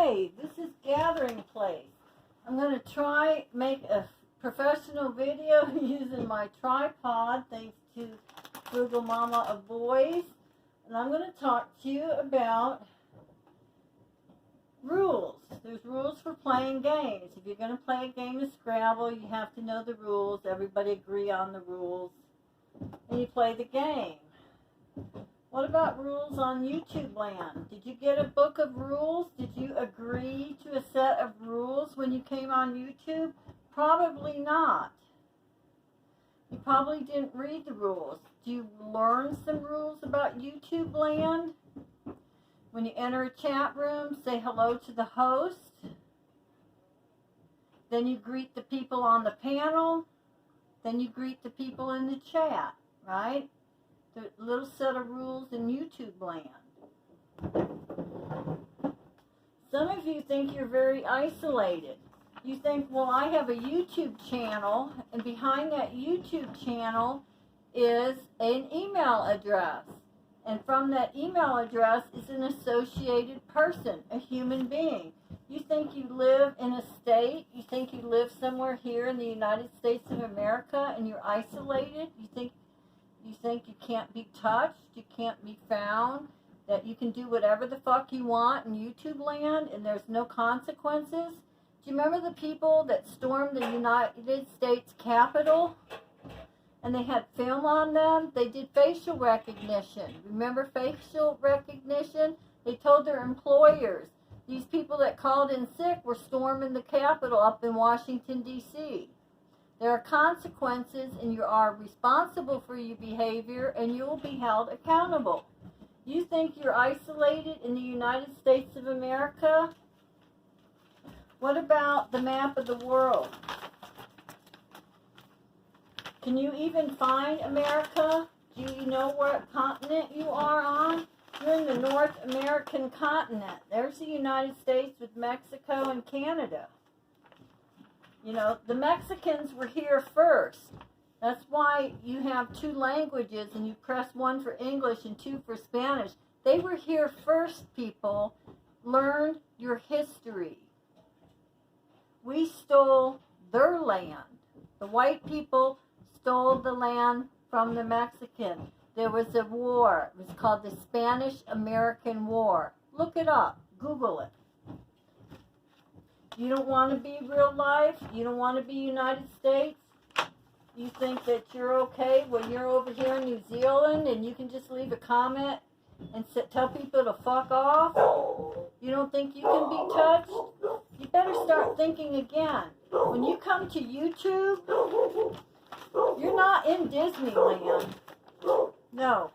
Okay, this is Gathering Place. I'm going to try make a professional video using my tripod, thanks to Google Mama of Boys. And I'm going to talk to you about rules. There's rules for playing games. If you're going to play a game of Scrabble, you have to know the rules. Everybody agree on the rules. And you play the game. What about rules on YouTube Land? Did you get a book of rules? Did you agree to a set of rules when you came on YouTube? Probably not. You probably didn't read the rules. Do you learn some rules about YouTube Land? When you enter a chat room, say hello to the host. Then you greet the people on the panel. Then you greet the people in the chat, right? A little set of rules in YouTube Land. Some of you think you're very isolated. You think, well, I have a YouTube channel, and behind that YouTube channel is an email address. And from that email address is an associated person, a human being. You think you live in a state, you think you live somewhere here in the United States of America and you're isolated? You think you can't be touched, you can't be found, that you can do whatever the fuck you want in YouTube Land and there's no consequences? Do you remember the people that stormed the United States Capitol? And they had film on them? They did facial recognition. Remember facial recognition? They told their employers, these people that called in sick were storming the Capitol up in Washington, D.C. There are consequences, and you are responsible for your behavior, and you will be held accountable. You think you're isolated in the United States of America? What about the map of the world? Can you even find America? Do you know what continent you are on? You're in the North American continent. There's the United States with Mexico and Canada. You know, the Mexicans were here first. That's why you have two languages and you press one for English and two for Spanish. They were here first, people. Learn your history. We stole their land. The white people stole the land from the Mexican. There was a war. It was called the Spanish-American War. Look it up. Google it. You don't want to be real life? You don't want to be United States? You think that you're okay when you're over here in New Zealand and you can just leave a comment and tell people to fuck off? You don't think you can be touched? You better start thinking again. When you come to YouTube, you're not in Disneyland. No.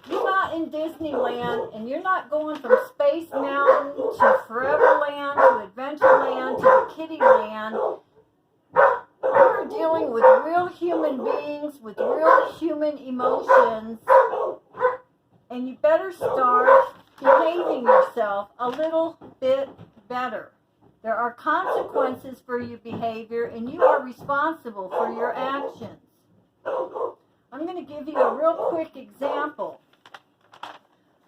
You're not in Disneyland, and you're not going from Space Mountain to Foreverland to Adventureland to Kittyland. You're dealing with real human beings with real human emotions, and you better start behaving yourself a little bit better. There are consequences for your behavior, and you are responsible for your actions. I'm going to give you a real quick example.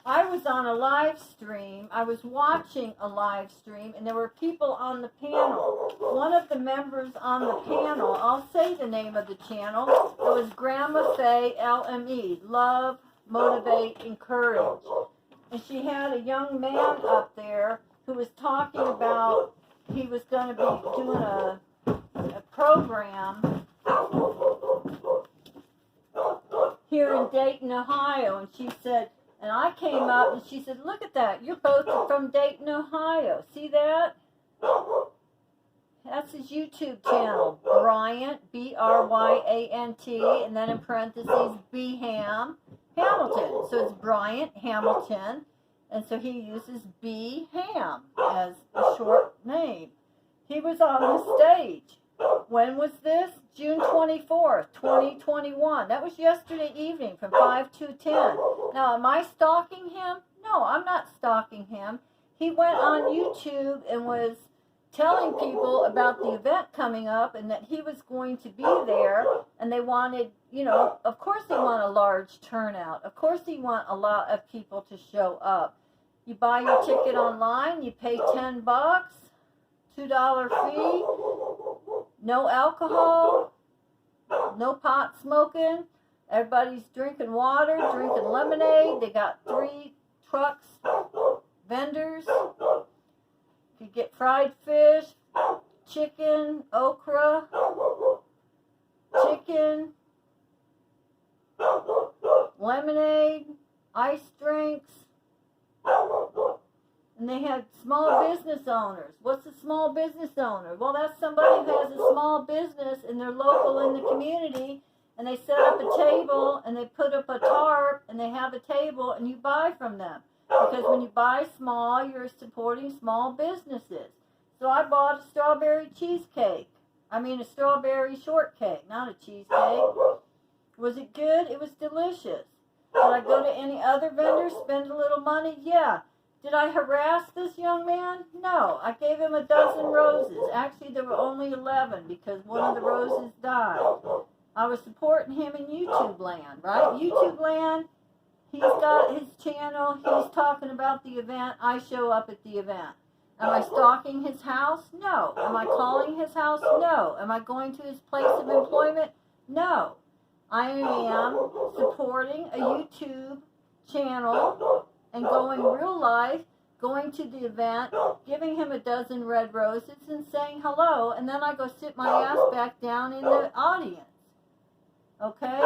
I was on a live stream. I was watching a live stream, and there were people on the panel. One of the members on the panel, I'll say the name of the channel, it was Grandma Faye LME, Love, Motivate, Encourage. And she had a young man up there who was talking about he was going to be doing a program here in Dayton, Ohio. And she said, and I came up and she said, look at that. You're both from Dayton, Ohio. See that? That's his YouTube channel. Bryant, B-R-Y-A-N-T, and then in parentheses, B-Ham, Hamilton. So it's Bryant Hamilton. And so he uses B. Ham as a short name. He was on the stage. When was this? June 24th, 2021. That was yesterday evening from 5 to 10. Now, am I stalking him? No, I'm not stalking him. He went on YouTube and was telling people about the event coming up and that he was going to be there. And they wanted, you know, of course they want a large turnout. Of course they want a lot of people to show up. You buy your ticket online, you pay $10, $2 fee, no alcohol, no pot smoking. Everybody's drinking water, drinking lemonade. They got 3 trucks, vendors. You get fried fish, chicken, okra, chicken, lemonade, iced drinks. And they had small business owners. What's a small business owner? Well, that's somebody who has a small business and they're local in the community, and they set up a table and they put up a tarp and they have a table and you buy from them. Because when you buy small, you're supporting small businesses. So I bought a strawberry cheesecake. A strawberry shortcake, not a cheesecake. Was it good? It was delicious. Did I go to any other vendors, spend a little money? Yeah. Did I harass this young man? No. I gave him a dozen roses. Actually, there were only 11 because one of the roses died. I was supporting him in YouTube Land, right? YouTube Land, he's got his channel. He's talking about the event. I show up at the event. Am I stalking his house? No. Am I calling his house? No. Am I going to his place of employment? No. I am supporting a YouTube channel and going real life, going to the event, giving him a dozen red roses and saying hello, and then I go sit my ass back down in the audience. Okay?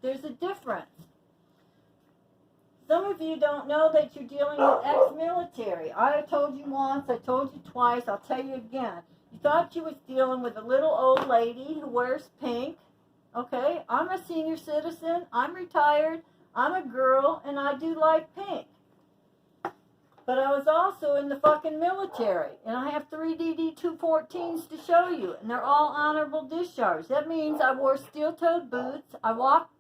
There's a difference. Some of you don't know that you're dealing with ex-military. I told you once, I told you twice, I'll tell you again. You thought you was dealing with a little old lady who wears pink. Okay, I'm a senior citizen, I'm retired, I'm a girl, and I do like pink. But I was also in the fucking military, and I have 3 DD-214s to show you, and they're all honorable discharge. That means I wore steel-toed boots, I walked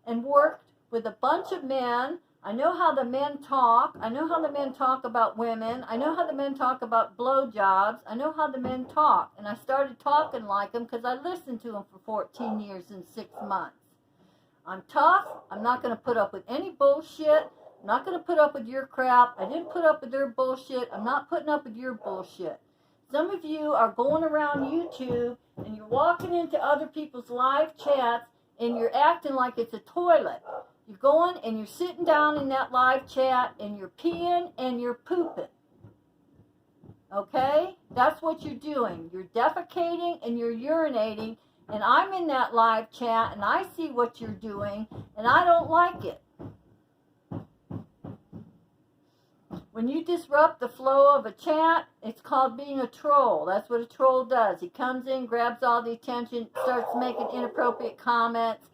and worked with a bunch of men. I know how the men talk. I know how the men talk about women. I know how the men talk about blowjobs. I know how the men talk. And I started talking like them because I listened to them for 14 years and 6 months. I'm tough. I'm not going to put up with any bullshit. I'm not going to put up with your crap. I didn't put up with their bullshit. I'm not putting up with your bullshit. Some of you are going around YouTube and you're walking into other people's live chats and you're acting like it's a toilet. You're going and you're sitting down in that live chat and you're peeing and you're pooping. Okay? That's what you're doing. You're defecating and you're urinating, and I'm in that live chat and I see what you're doing and I don't like it. When you disrupt the flow of a chat, it's called being a troll. That's what a troll does. He comes in, grabs all the attention, starts making inappropriate comments,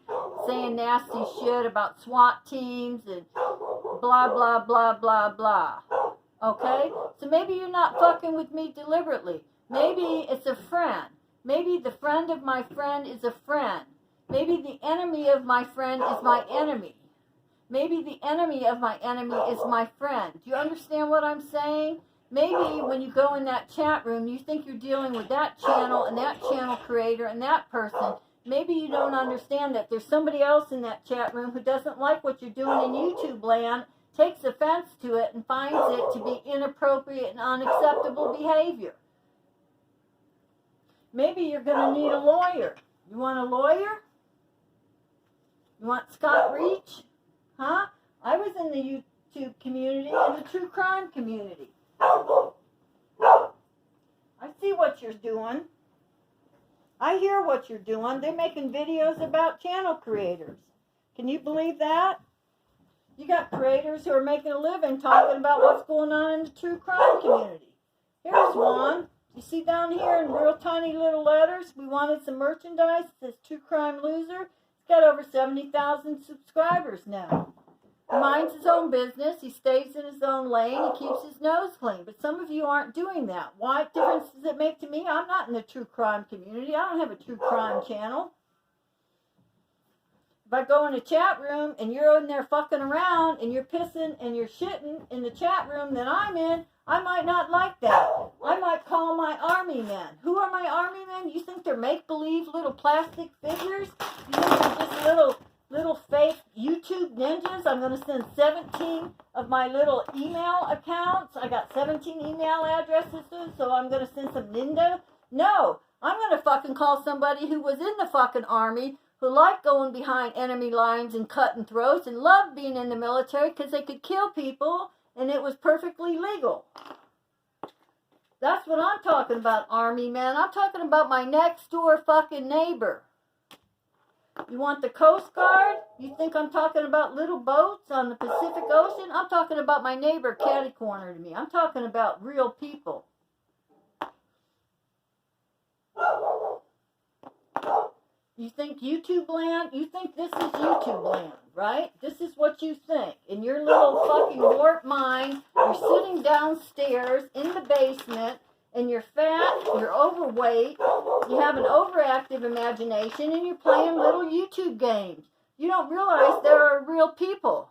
saying nasty shit about SWAT teams and blah, blah, blah, blah, blah. Okay? So maybe you're not fucking with me deliberately. Maybe it's a friend. Maybe the friend of my friend is a friend. Maybe the enemy of my friend is my enemy. Maybe the enemy of my enemy is my friend. Do you understand what I'm saying? Maybe when you go in that chat room, you think you're dealing with that channel and that channel creator and that person. Maybe you don't understand that there's somebody else in that chat room who doesn't like what you're doing in YouTube land, takes offense to it, and finds it to be inappropriate and unacceptable behavior. Maybe you're going to need a lawyer. You want a lawyer? You want Scott Reach? Huh? I was in the YouTube community and the true crime community. I see what you're doing. I hear what you're doing. They're making videos about channel creators. Can you believe that? You got creators who are making a living talking about what's going on in the true crime community. Here's one. You see down here in real tiny little letters, we wanted some merchandise. It says True Crime Loser. He's got over 70,000 subscribers now. He minds his own business. He stays in his own lane. He keeps his nose clean. But some of you aren't doing that. What difference does it make to me? I'm not in the true crime community. I don't have a true crime channel. If I go in a chat room and you're in there fucking around and you're pissing and you're shitting in the chat room that I'm in, I might not like that. I might call my army men. Who are my army men? You think they're make-believe little plastic figures? You think they're just little fake YouTube ninjas? syringes. I'm going to send 17 of my little email accounts. I got 17 email addresses, so I'm going to send some Nindo. No, I'm going to fucking call somebody who was in the fucking army, who liked going behind enemy lines and cutting throats and loved being in the military because they could kill people and it was perfectly legal. That's what I'm talking about, Army man. I'm talking about my next door fucking neighbor. You want the Coast Guard? You think I'm talking about little boats on the Pacific Ocean? I'm talking about my neighbor catty corner to me. I'm talking about real people. You think YouTube land? You think this is YouTube land, right? This is what you think. In your little fucking warped mind, you're sitting downstairs in the basement, and you're fat, you're overweight, you have an overactive imagination, and you're playing little YouTube games. You don't realize there are real people.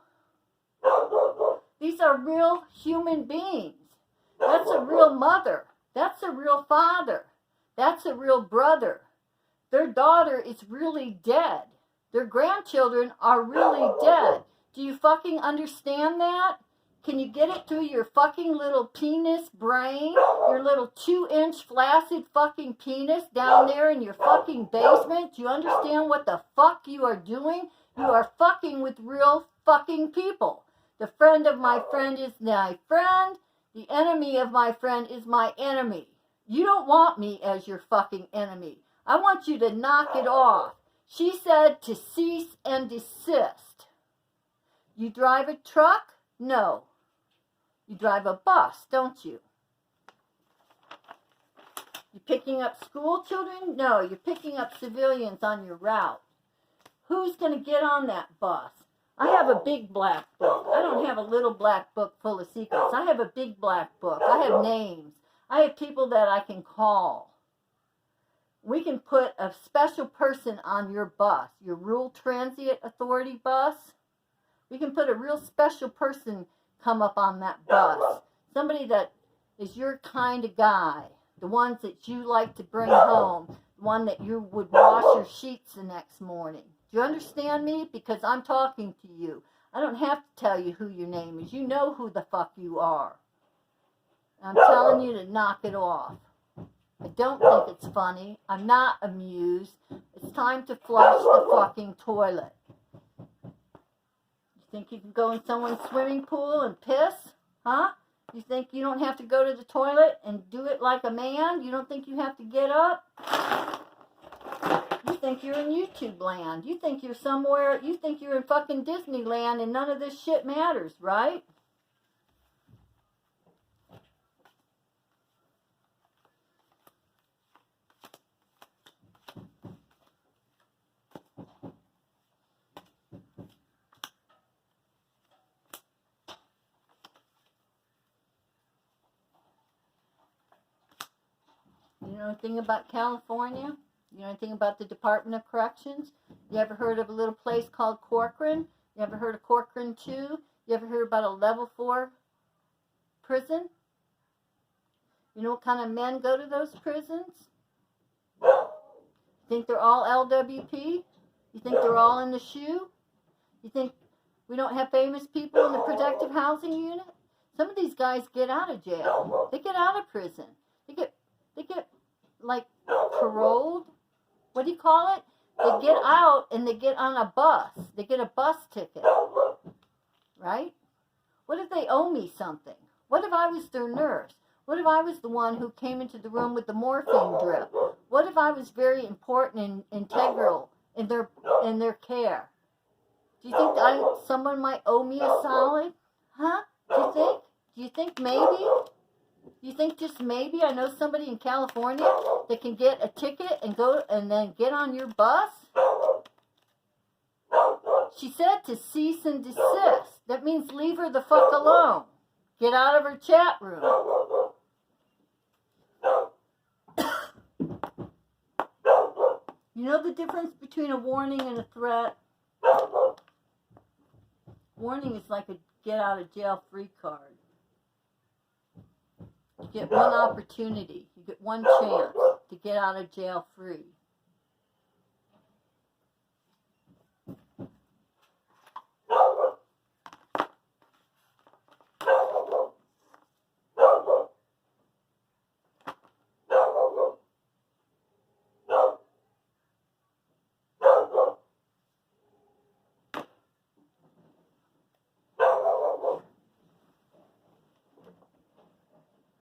These are real human beings. That's a real mother. That's a real father. That's a real brother. Their daughter is really dead. Their grandchildren are really dead. Do you fucking understand that? Can you get it through your fucking little penis brain? Your little 2-inch flaccid fucking penis down there in your fucking basement? Do you understand what the fuck you are doing? You are fucking with real fucking people. The friend of my friend is my friend. The enemy of my friend is my enemy. You don't want me as your fucking enemy. I want you to knock it off. She said to cease and desist. You drive a truck? No. You drive a bus, don't you? You picking up school children? No, you're picking up civilians on your route. Who's going to get on that bus? I have a big black book. I don't have a little black book full of secrets. I have a big black book. I have names. I have people that I can call. We can put a special person on your bus, your Rural Transit Authority bus. We can put a real special person come up on that bus. Somebody that is your kind of guy. The ones that you like to bring home. The one that you would wash your sheets the next morning. Do you understand me? Because I'm talking to you. I don't have to tell you who your name is. You know who the fuck you are. I'm telling you to knock it off. I don't think it's funny. I'm not amused. It's time to flush the fucking toilet. You think you can go in someone's swimming pool and piss? Huh? You think you don't have to go to the toilet and do it like a man? You don't think you have to get up? You think you're in YouTube land. You think you're somewhere, you think you're in fucking Disneyland and none of this shit matters, right? You know anything about California? You know anything about the Department of Corrections? You ever heard of a little place called Corcoran? You ever heard of Corcoran 2? You ever heard about a level 4 prison? You know what kind of men go to those prisons? You think they're all LWP? You think they're all in the shoe? You think we don't have famous people in the protective housing unit? Some of these guys get out of jail. They get out of prison. They get like paroled. What do you call it? They get out and they get on a bus. They get a bus ticket. Right? What if they owe me something? What if I was their nurse? What if I was the one who came into the room with the morphine drip? What if I was very important and integral in their care? Do you think someone might owe me a solid? Huh? Do you think maybe? You think just maybe I know somebody in California that can get a ticket and go and then get on your bus? She said to cease and desist. That means leave her the fuck alone. Get out of her chat room. You know the difference between a warning and a threat? Warning is like a get out of jail free card. You get one opportunity. You get one chance to get out of jail free.